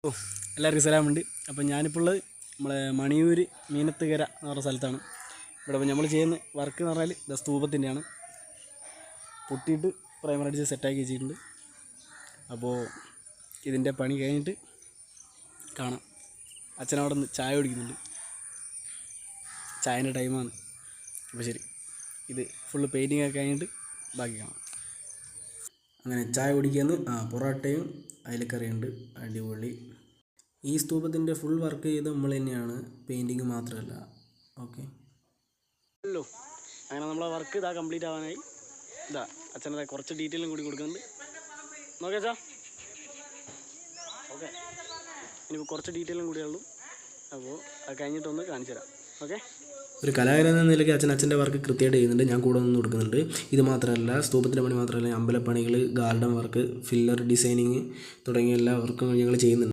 ഓ എല്ലാവർക്കും സലാമുണ്ട്. അപ്പോൾ ഞാനിപ്പോൾ ഉള്ളത് നമ്മളെ മണിയൂർ മീനത്തുകര എന്ന് പറഞ്ഞ സ്ഥലത്താണ്. ഇവിടെ ഇപ്പോൾ നമ്മൾ ചെയ്യുന്ന വർക്ക് എന്ന് പറഞ്ഞാൽ ഇത് സ്തൂപത്തിൻ്റെയാണ്. പൊട്ടിയിട്ട് പ്രൈമർ അടിച്ച് സെറ്റാക്കി വെച്ചിട്ടുണ്ട്. അപ്പോൾ ഇതിൻ്റെ പണി കഴിഞ്ഞിട്ട് കാണാം. അച്ഛനവിടെ നിന്ന് ചായ കുടിക്കുന്നുണ്ട്. ചായൻ്റെ ടൈമാണ്. അപ്പോൾ ശരി, ഇത് ഫുള്ള് പെയിൻറ്റിങ് ഒക്കെ കഴിഞ്ഞിട്ട് ബാക്കി കാണാം. അങ്ങനെ ചായ കുടിക്കാന്ന് പൊറോട്ടയും അയലക്കറിയുണ്ട്, അടിപൊളി. ഈ സ്തൂപത്തിൻ്റെ ഫുൾ വർക്ക് ചെയ്ത് നമ്മൾ തന്നെയാണ്, പെയിൻറ്റിങ് മാത്രമല്ല. ഓക്കെ ഹലോ, അങ്ങനെ നമ്മളെ വർക്ക് ഇതാ കംപ്ലീറ്റ് ആവാനായി. ഇതാ അച്ഛനെ കുറച്ച് ഡീറ്റെയിലും കൂടി കൊടുക്കുന്നുണ്ട്. നോക്കിയാ ഓക്കെ, ഇനിയിപ്പോൾ കുറച്ച് ഡീറ്റെയിലും കൂടിയേ ഉള്ളൂ. അപ്പോൾ അത് കഴിഞ്ഞിട്ടൊന്ന് കാണിച്ചു തരാം. ഓക്കെ, ഒരു കലാകാരൻ എന്ന നിലയ്ക്ക് അച്ഛൻ്റെ വർക്ക് കൃത്യമായിട്ട് ചെയ്യുന്നുണ്ട്. ഞാൻ കൂടെ നിന്ന് കൊടുക്കുന്നുണ്ട്. ഇത് മാത്രമല്ല, സ്തൂപത്തിൻ്റെ പണി മാത്രമല്ല, അമ്പലപ്പണികൾ, ഗാർഡൻ വർക്ക്, ഫില്ലർ ഡിസൈനിങ് തുടങ്ങിയ എല്ലാ വർക്കും ഞങ്ങൾ ചെയ്യുന്നുണ്ട്.